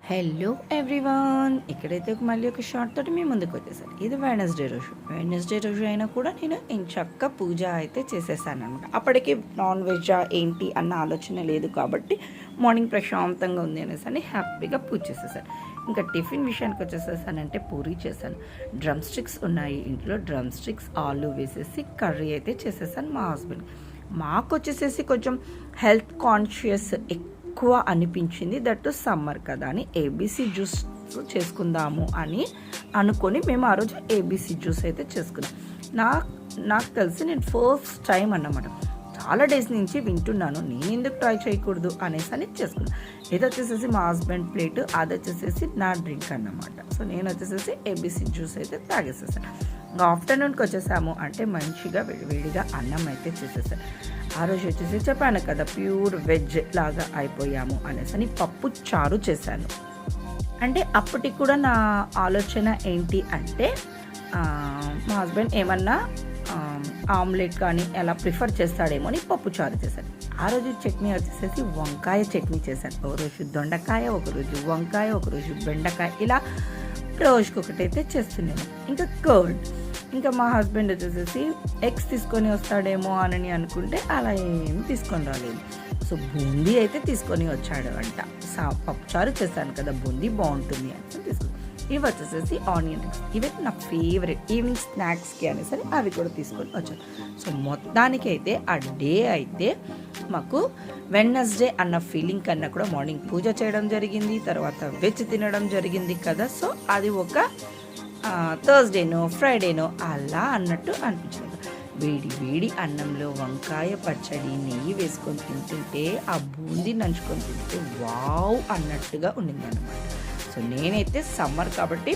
Hello everyone, ఇక్కడైతే మళ్ళీ ఒక షార్ట్ తోటి మీ ముందుకు వచ్చేసాను. ఇది వెడ్నెస్డే రోజు అయినా కూడా నేను చక్క పూజ అయితే చేసేసాను అనమాట. అప్పటికి నాన్ వెజ్జా ఏంటి అన్న ఆలోచన లేదు కాబట్టి మార్నింగ్ ప్రశాంతంగా ఉంది అనేసి అని హ్యాపీగా పూజ చేసేసాను. ఇంకా టిఫిన్ విషయానికి వచ్చేసేసానంటే పూరీ చేశాను. డ్రమ్ స్టిక్స్ ఉన్నాయి ఇంట్లో, డ్రమ్ స్టిక్స్ ఆలు వేసేసి కర్రీ అయితే చేసేసాను. మా హస్బెండ్ మాకు వచ్చేసేసి కొంచెం హెల్త్ కాన్షియస్ ఎక్కువ అనిపించింది, దట్ సమ్మర్ కదా అని ఏబీసీ జ్యూస్ చేసుకుందాము అని అనుకొని మేము ఆ రోజు ఏబీసీ జ్యూస్ అయితే చేసుకున్నాం. నాకు తెలిసి నేను ఫస్ట్ టైం అన్నమాట, చాలా డేస్ నుంచి వింటున్నాను, నేను ఎందుకు ట్రై చేయకూడదు అనేసి అని చేసుకున్నాను. ఇది వచ్చేసేసి మా హస్బెండ్ ప్లేట్, అది వచ్చేసేసి నా డ్రింక్ అన్నమాట. సో నేను వచ్చేసేసి ఏబీసీ జ్యూస్ అయితే తాగేసేసాను. ఇంకా ఆఫ్టర్నూన్కి వచ్చేసాము అంటే మంచిగా వేడిగా అన్నం అయితే చేసేసాను. ఆ రోజు వచ్చేసి చెప్పాను కదా ప్యూర్ వెజ్ లాగా అయిపోయాము అనేసి అని పప్పు చారు చేశాను. అంటే అప్పటికి కూడా నా ఆలోచన ఏంటి అంటే మా హస్బెండ్ ఏమన్నా ఆమ్లెట్ కానీ ఎలా ప్రిఫర్ చేస్తాడేమో అని పప్పు చారు చేశాను. ఆ రోజు చట్నీ వచ్చేసేసి వంకాయ చట్నీ చేశాను. ఒకరోజు దొండకాయ, ఒకరోజు వంకాయ, ఒకరోజు బెండకాయ, ఇలా రోజుకొకటైతే చేస్తున్నాను. ఇంకా కర్డ్, ఇంకా మా హస్బెండ్ వచ్చేసేసి ఎగ్స్ తీసుకొని వస్తాడేమో అని అనుకుంటే అలా ఏమి తీసుకొని రాలేదు. సో బూందీ అయితే తీసుకొని వచ్చాడు అంట. పప్పుచారు చేశాను కదా, బూందీ బాగుంటుంది అని తీసుకుని. ఇవి వచ్చేసేసి ఆనియన్ రింగ్స్, ఇవైతే నా ఫేవరెట్ ఈవినింగ్ స్నాక్స్కి అనేసి అవి కూడా తీసుకొని వచ్చాను. సో మొత్తానికి అయితే ఆ డే అయితే మాకు వెడ్నెస్డే అన్న ఫీలింగ్ కన్నా కూడా మార్నింగ్ పూజ చేయడం జరిగింది, తర్వాత వెజ్ తినడం జరిగింది కదా. సో అది ఒక థర్స్డేనో ఫ్రైడేనో అలా అన్నట్టు అనిపించింది. వేడి అన్నంలో వంకాయ పచ్చడి నెయ్యి వేసుకొని తింటుంటే, ఆ బూందీ నంచుకొని తింటే వావ్ అన్నట్టుగా ఉండింది అనమాట. సో నేనైతే సమ్మర్ కాబట్టి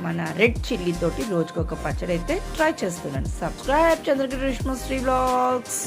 మన రెడ్ చిల్లీ తోటి రోజుకొక పచ్చడి అయితే ట్రై చేస్తున్నాను. Subscribe Chandragiri Reshmasri blogs.